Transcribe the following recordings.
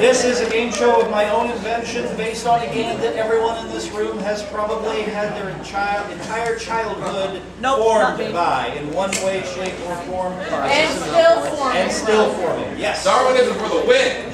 This is a game show of my own invention based on a game that everyone in this room has probably had their entire childhood formed by in one way, shape, or form. And still forming. And still forming, yes. Darwinism for the win!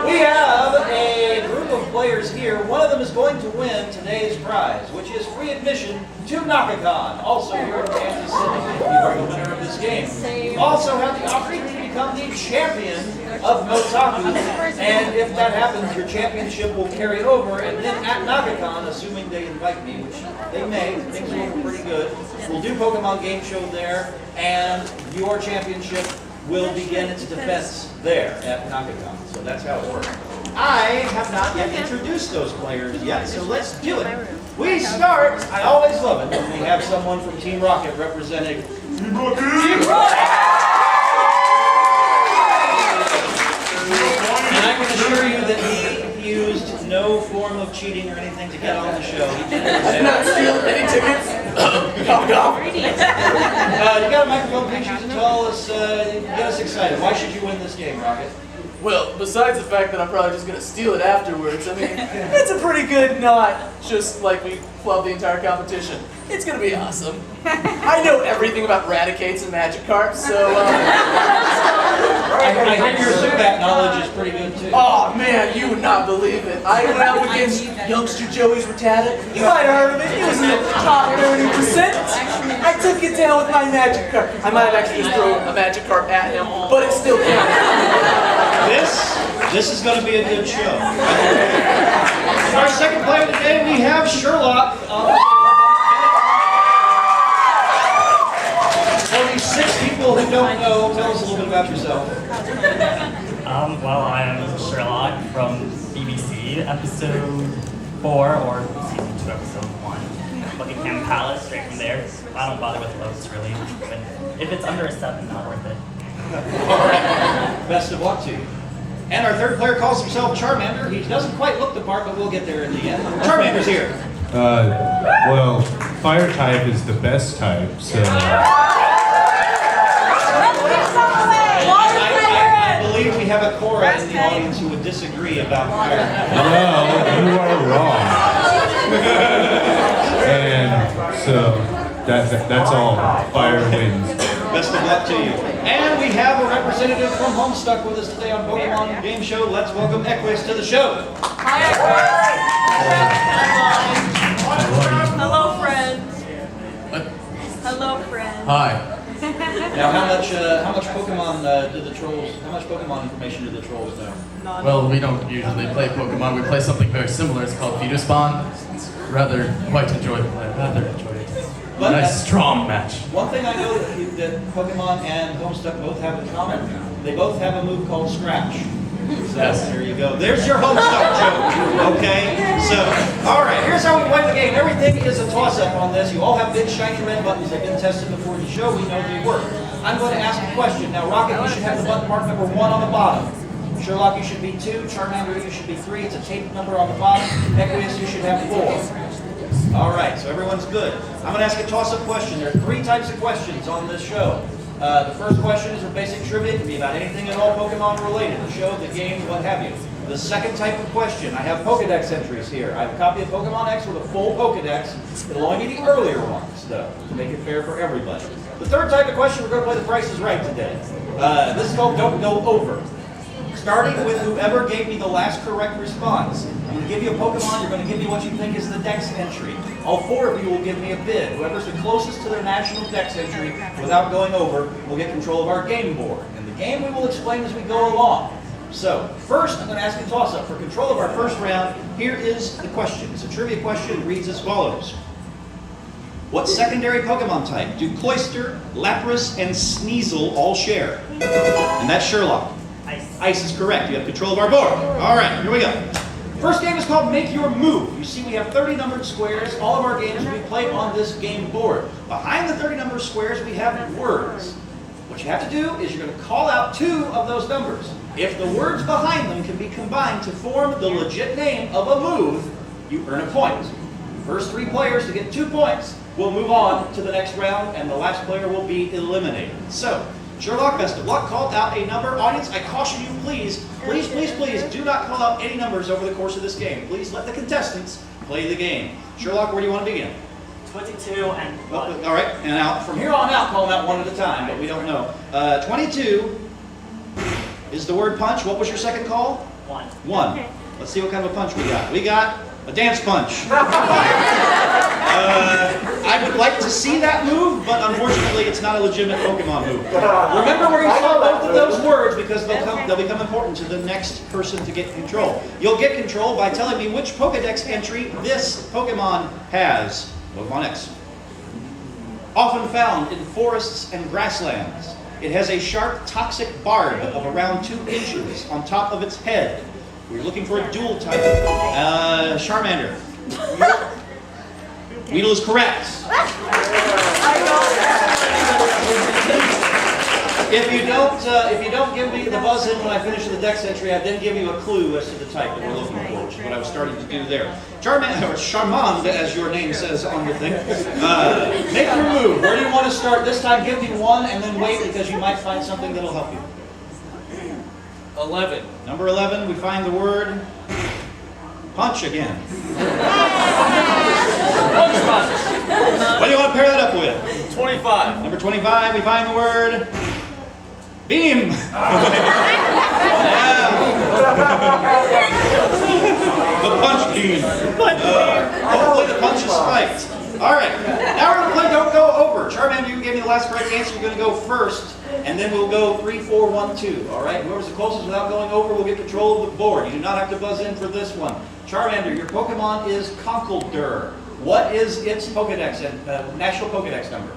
We have a group of players here. One of them is going to win today's prize, which is free admission to NakaCon, also here in Kansas City. You are the winner of this game. You also have the opportunity to become the champion of Motaku, and if that happens, your championship will carry over, and then at NakaCon, assuming they invite me, which they may, things are looking pretty good, we'll do Pokemon Game Show there, and your championship will begin its defense there at NakaCon. So that's how it works. I have not yet introduced those players yet, so let's do it. We start, I always love it when we have someone from Team Rocket representing Team Rocket! And I can assure you that he used no form of cheating or anything to get on the show. He did not steal any tickets. You got a microphone pictures to tell us, get us excited. Why should you win this game, Rocket? Well, besides the fact that I'm probably just going to steal it afterwards, I mean, it's a pretty good knot, just like we flubbed the entire competition. It's going to be awesome. I know everything about Raticates and Magikarps, so... I hear your Zubat knowledge is pretty good, too. Oh, man, you would not believe it. I went out against youngster Joey's Rattata. You might have heard of it. He was in the top 30%. I took it down with my Magikarp. I might have actually just thrown a Magikarp at him, but it still counted. This is going to be a good show. Our second player today, we have Sherlock. For these 6 people who don't know, tell us a little bit about yourself. Well, I'm Sherlock from BBC, episode 4, or season 2, episode 1. Buckingham Palace, straight from there. I don't bother with votes, really. But if it's under a 7, not worth it. Best of luck to you. And our third player calls himself Charmander. He doesn't quite look the part, but we'll get there in the end. Charmander's here. Well, fire type is the best type, so... I believe we have a Cora in the audience who would disagree about fire. No, you are wrong. And so, that's all. Fire wins. Best of luck to you. And we have a representative from Homestuck with us today on Pokemon Game Show. Let's welcome Equus to the show. Hi, everyone. Hello, friends. Hello, friends. Hi. Now, how much Pokemon do the trolls? How much Pokemon information do the trolls know? Well, we don't usually play Pokemon. We play something very similar. It's called Feeder Spawn. It's rather quite enjoyable. I rather enjoy it. But nice, strong match. One thing I know that Pokemon and Homestuck both have in common, they both have a move called Scratch. So Yes. there you go. There's your Homestuck joke. Okay? So, all right, here's how we play the game. Everything is a toss-up on this. You all have big shiny red buttons. They've been tested before the show. We know they work. I'm going to ask a question. Now, Rocket, you should have the button mark number 1 on the bottom. Sherlock, you should be 2. Charmander, you should be 3. It's a taped number on the bottom. Equus, you should have 4. All right, so everyone's good. I'm going to ask a toss-up question. There are 3 types of questions on this show. The first question is a basic trivia. It can be about anything at all Pokemon related, the show, the game, what have you. The second type of question, I have Pokedex entries here. I have a copy of Pokemon X with a full Pokedex. It'll only be the earlier ones, though, to make it fair for everybody. The third type of question, we're going to play The Price is Right today. This is called Don't Go Over. Starting with whoever gave me the last correct response. I'm going to give you a Pokemon, you're going to give me what you think is the Dex entry. All 4 of you will give me a bid. Whoever's the closest to their national Dex entry without going over will get control of our game board. And the game we will explain as we go along. So, first I'm going to ask a toss-up. For control of our first round, here is the question. It's a trivia question. It reads as follows. What secondary Pokemon type do Cloyster, Lapras, and Sneasel all share? And that's Sherlock. Ice is correct. You have control of our board. All right, here we go. First game is called Make Your Move. You see we have 30 numbered squares. All of our games will be played on this game board. Behind the 30 numbered squares, we have words. What you have to do is you're going to call out 2 of those numbers. If the words behind them can be combined to form the legit name of a move, you earn a point. First 3 players to get 2 points we'll move on to the next round, and the last player will be eliminated. So, Sherlock, best of luck. Call out a number. Audience, I caution you, please, do not call out any numbers over the course of this game. Please let the contestants play the game. Sherlock, where do you want to begin? 22 and 1. All right, and out from here on out, call them out one at a time, but we don't know. 22 is the word punch. What was your second call? 1. 1. Let's see what kind of a punch we got. We got a dance punch. I would like to see that move, but unfortunately it's not a legitimate Pokemon move. Remember, we're going to spell both of those words because they'll become important to the next person to get control. You'll get control by telling me which Pokedex entry this Pokemon has. Pokemon X. Often found in forests and grasslands. It has a sharp, toxic barb of around 2 inches on top of its head. We're looking for a dual type. Charmander. Weedle is correct. If you don't give me the buzz in when I finish the dex entry, I then give you a clue as to the type that we're looking for, which is what I was starting to do there. Charmand, as your name says on the thing. Make your move. Where do you want to start? This time give me 1 and then wait because you might find something that'll help you. 11. Number 11, we find the word punch again. What do you want to pair that up with? 25. Number 25, we find the word beam. The punch beam. Hopefully the punch is spiked. All right, now we're going to play Don't Go Over. Charmander, you gave me the last correct answer. You're going to go first, and then we'll go 3, 4, 1, 2. All right, whoever's the closest without going over will get control of the board. You do not have to buzz in for this one. Charmander, your Pokemon is Conkeldurr. What is its Pokedex and national Pokedex number?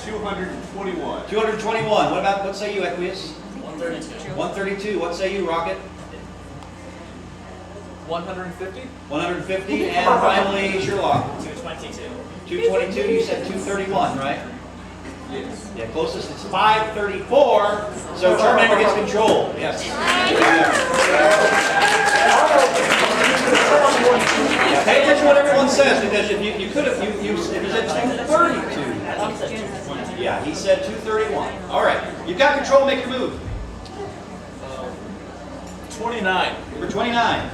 221. 221. What say you, Equius? 132. 132. What say you, Rocket? 150. 150. And finally, Sherlock. 222. 222. You said 231, right? Yes. Yeah, closest is 534. So Charmander gets control. Yes. Yeah, pay attention to what everyone says because if you could have, if you said 232. Yeah, he said 231. All right, you've got control. Make your move. 29. Number 29.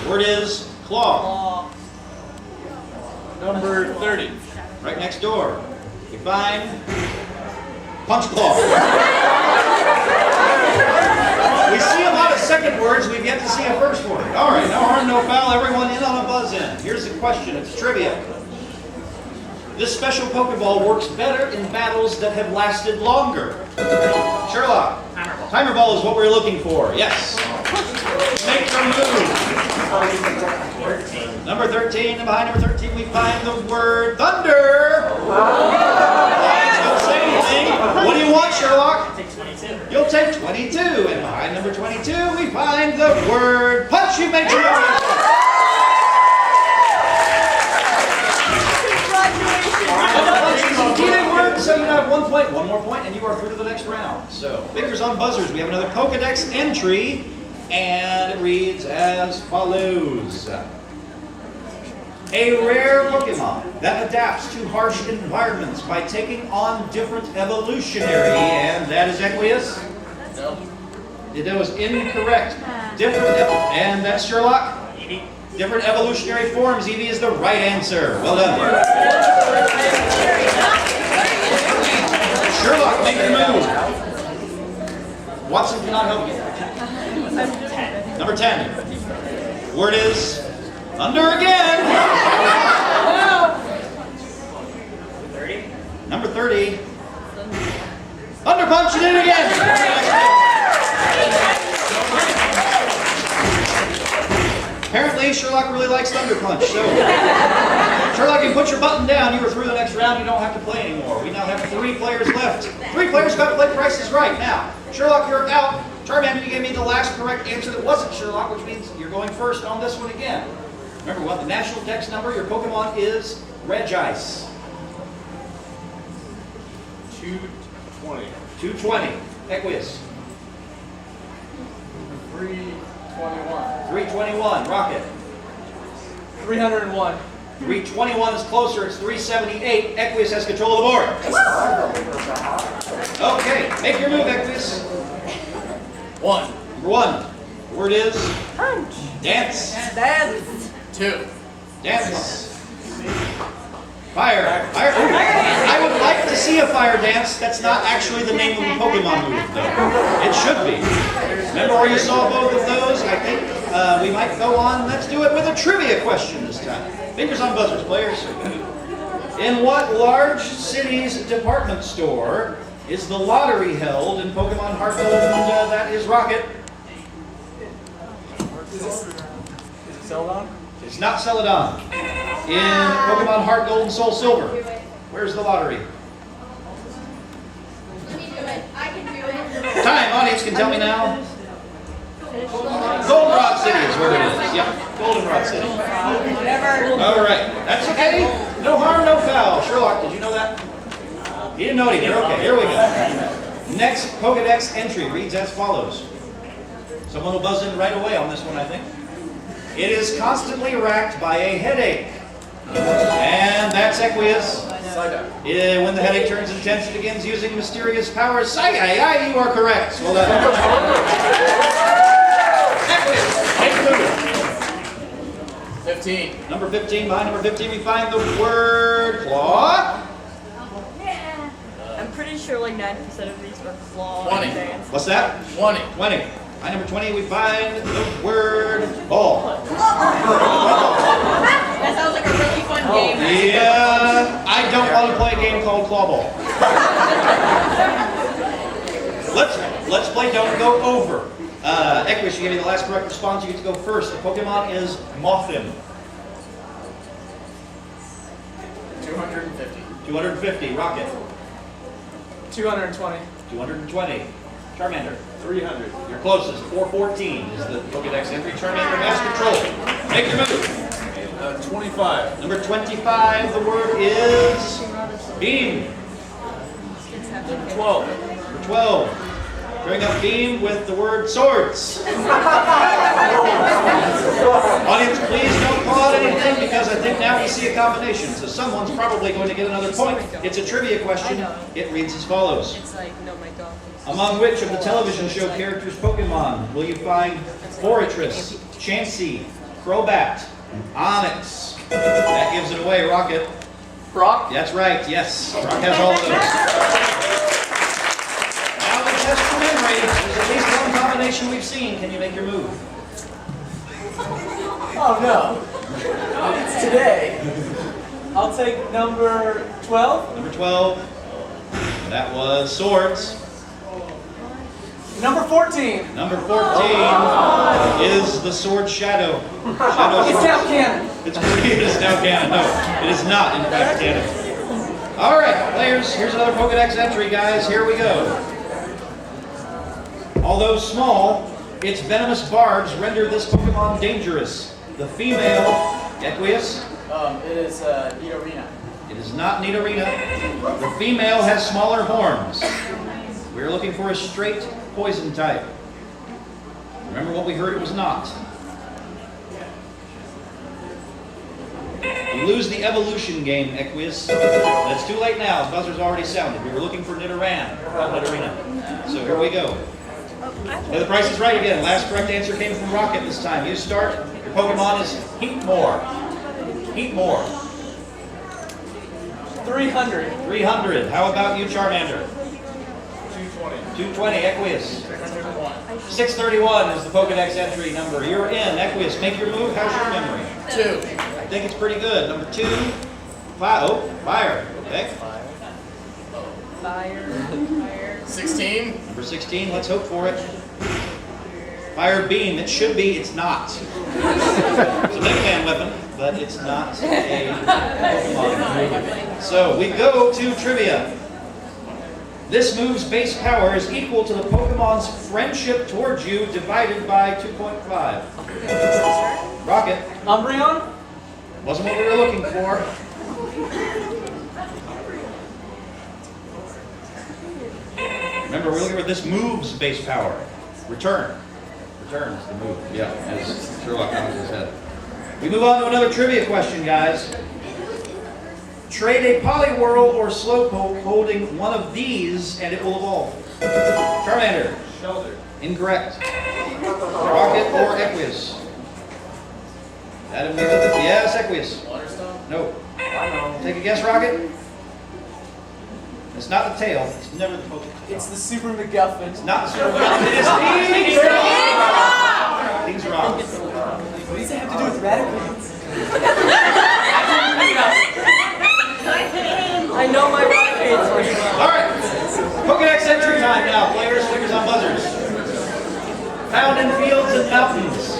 Word is claw. Number 30. Right next door. We find punch claw. We see a lot of second words. We've yet to see a first word. All right, no harm, no foul. Everyone in on a buzz in. Here's the question. It's trivia. This special Pokeball works better in battles that have lasted longer. Sherlock. Timer ball is what we're looking for. Yes. Make your move. Number 13. And behind number 13, we find the word thunder. Don't say anything. What do you want, Sherlock? Take 22. You'll take 22. And behind number 22, we find the word punch. You make your move. So you have 1 point, 1 more point, and you are through to the next round. So, fingers on buzzers. We have another Pokedex entry, and it reads as follows. A rare Pokemon that adapts to harsh environments by taking on different evolutionary, and that is Equius? No. That was incorrect. And that's Sherlock? Different evolutionary forms. Eevee is the right answer. Well done. Sherlock, make your move. Watson cannot help you. Number 10. Word is under again. 30. Number 30. Under punch it again. Apparently, Sherlock really likes Thunder Punch, so Sherlock, you put your button down. You were through the next round. You don't have to play anymore. We now have 3 players left. 3 players got to play Price is Right. Now, Sherlock, you're out. Charmander, you gave me the last correct answer that wasn't Sherlock, which means you're going first on this one again. Remember what? The national dex number, your Pokemon is Regice. 220. 220. Equius. 321. 321. Rocket. 301. 321 is closer, it's 378. Equius has control of the board. Okay, make your move, Equius. 1. Number 1. The word is dance. Dance. 2. Dance. Fire. Fire. I would like to see a fire dance. That's not actually the name of the Pokemon move, though. It should be. Remember where you saw both of those? I think we might go on. Let's do it with a trivia question this time. Fingers on buzzers, players. In what large city's department store is the lottery held in Pokemon Heart Gold? And that is Rocket. Is it Celadon? It's not Celadon. In Pokemon Heart Gold and Soul Silver. Where's the lottery? Time, audience can tell me now. Goldenrod City is where it is. Yep, Goldenrod City. All right, that's okay. No harm, no foul. Sherlock, did you know that? You didn't know it either. Okay, here we go. Next Pokedex entry reads as follows. Someone will buzz in right away on this one, I think. It is constantly racked by a headache. And that's Equius. When the headache turns intense, it begins using mysterious powers. Psy-Ai, you are correct. Well done. Equius, take the move. 15. Number 15, behind number 15, we find the word claw. I'm pretty sure like 90% of these were claw 20. dance. What's that? 20. 20. Behind number 20, we find the word ball. That sounds like a really fun game. Yeah, I don't want to play a game called Claw Ball. Let's play Don't Go Over. Equius, you gave me the last correct response. You get to go first. The Pokemon is Mothim. 250. 250. Rocket. 220. 220. Charmander. 300. Your closest. 414 is the Pokedex entry. Charmander has control. Make your move. 25. Number 25. The word is Beam. 12. Number 12. Bring up Beam with the word swords. Audience, please don't call out anything because I think now we see a combination. So someone's probably going to get another point. It's a trivia question. It reads as follows. It's like, no, my dog. Among which of the television show characters Pokemon will you find Forretress, Chansey, Crobat, Onyx? That gives it away, Rocket. Brock? That's right, yes. Rock has all of those. Now we test your memory. There's at least one combination we've seen. Can you make your move? Oh no. It's today. I'll take number 12. Number 12. That was swords. Number 14. Number 14 is the sword shadow. Shadow It's sword. now canon. It is now canon. No, it is not, in fact, canon. All right, players, here's another Pokedex entry, guys. Here we go. Although small, its venomous barbs render this Pokemon dangerous. The female, Equius. It is Nidorina. It is not Nidorina. The female has smaller horns. We're looking for a straight poison type. Remember what we heard it was not. You lose the evolution game, Equius. But it's too late now. The buzzer's already sounded. We were looking for Nidoran, not Nidorina. So here we go. Now the price is right again. Last correct answer came from Rocket this time. You start. Your Pokemon is Heatmore. Heatmore. 300. 300. How about you, Charmander? 220. 220, Equius. 631 is the Pokedex entry number. You're in, Equius. Make your move. How's your memory? 2. I think it's pretty good. Number 2, fire. Okay. Fire. 16. Number 16, let's hope for it. Fire Beam. It should be, it's not. It's a Mega Man weapon, but it's not a Pokemon. So we go to trivia. This move's base power is equal to the Pokemon's friendship towards you divided by 2.5. Rocket. Umbreon? Wasn't what we were looking for. Remember, we're looking for this move's base power. Return. Return is the move. Yeah, as Sherlock nods his head. We move on to another trivia question, guys. Trade a Poliwhirl or Slowpoke holding one of these, and it will evolve. Charmander. Shelter. Incorrect. Rocket or Equius? Adam, yes, Equius. Waterstone. No. Take a guess, Rocket. It's not the tail. It's never the Pokemon. It's the Super MacGuffin. It's not the Super It is Things Rock. Things Rock. What does it have to do with Raticate? I know my Raticates pretty well. All right. Pokedex entry time now. Players, fingers on buzzers. Found in fields and mountains.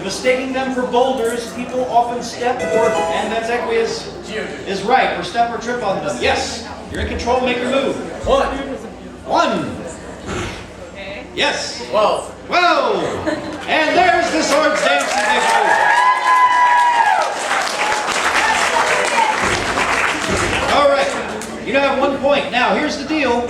Mistaking them for boulders, people often step or, and that's Equius, is right, or step or trip on them. Yes, you're in control, make your move. One. Okay. Yes. 12. Whoa! And there's the Swords Dance victory. All right, you now have 1 point. Now, here's the deal.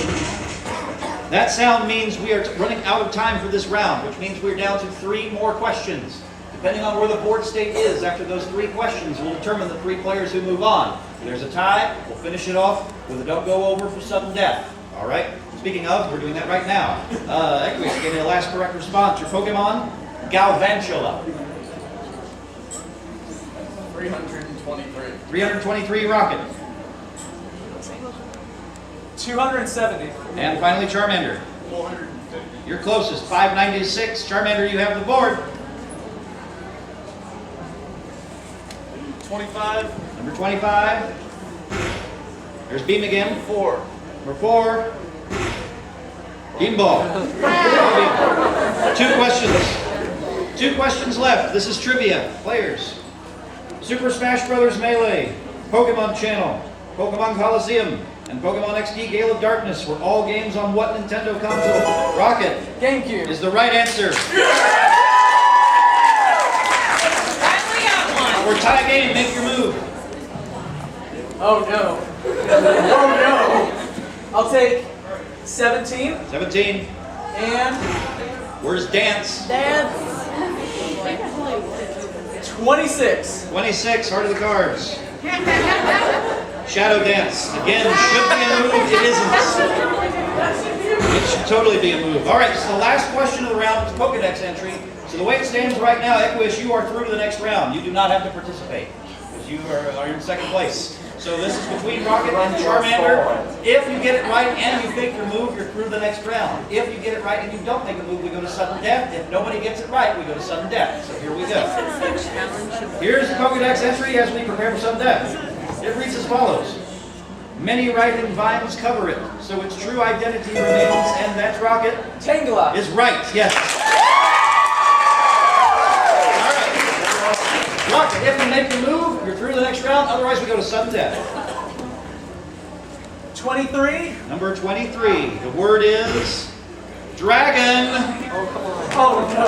That sound means we are running out of time for this round, which means we're down to 3 more questions. Depending on where the board state is after those 3 questions will determine the 3 players who move on. If there's a tie, we'll finish it off with a don't go over for sudden death. All right? Speaking of, we're doing that right now. Equius, give me the last correct response. Your Pokemon, Galvantula. 323. 323, Rocket. 270. And finally, Charmander. 450. You're closest, 596. Charmander, you have the board. 25. Number 25. There's Beam again. 4. Number 4. Beanball. 2 questions. 2 questions left. This is trivia. Players. Super Smash Bros. Melee, Pokemon Channel, Pokemon Coliseum, and Pokemon XD Gale of Darkness were all games on what Nintendo console? Rocket GameCube. is the right answer. Finally got one. We're tie game. Make your move. Oh no. Oh no. I'll take 17 17. and Where's Dance? Dance. 26. 26. Heart of the Cards. Shadow Dance. Again, should be a move. It isn't. It should totally be a move. All right, so the last question of the round is Pokedex entry. So the way it stands right now, Equius, you are through to the next round. You do not have to participate because you are in second place. So this is between Rocket and Charmander. If you get it right and you make your move, you're through the next round. If you get it right and you don't make a move, we go to sudden death. If nobody gets it right, we go to sudden death. So here we go. Here's the Pokedex entry as we prepare for sudden death. It reads as follows. Many writhing vines cover it, so its true identity remains, and that's Rocket Tangela. is right, yes. All right. Rocket, if you make the move, you're through the next round, otherwise we go to sudden death. 23. Number 23, the word is dragon. Oh no.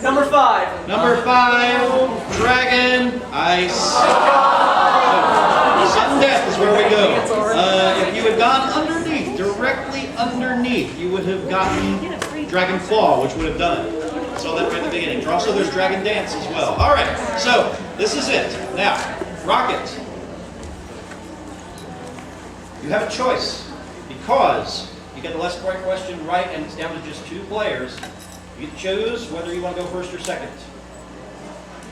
Number 5. Number 5, dragon, ice. Sudden death is where we go. If you had gone underneath, directly underneath, you would have gotten Dragon Claw, which would have done it. Saw that right at the beginning. Also, there's Dragon Dance as well. All right, so this is it. Now, Rocket, you have a choice because you get the last correct question right, and it's down to just 2 players. You choose whether you want to go first or second.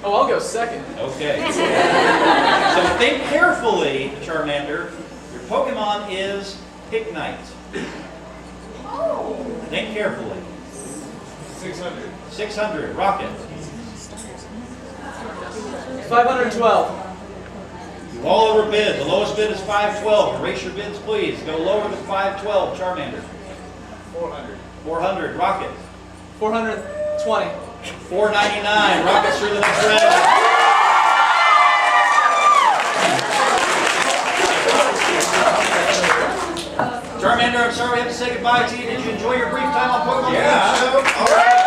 Oh, I'll go second. Okay. So think carefully, Charmander. Your Pokemon is Pignite. Think carefully. 600. 600, Rocket. 512. You all overbid. The lowest bid is 512. Erase your bids, please. Go lower than 512, Charmander. 400. 400, Rocket. 420. 499, Rocket's through the next round. Charmander, I'm sorry we have to say goodbye to you. Did you enjoy your brief time on Pokemon? Yeah. Show? All right.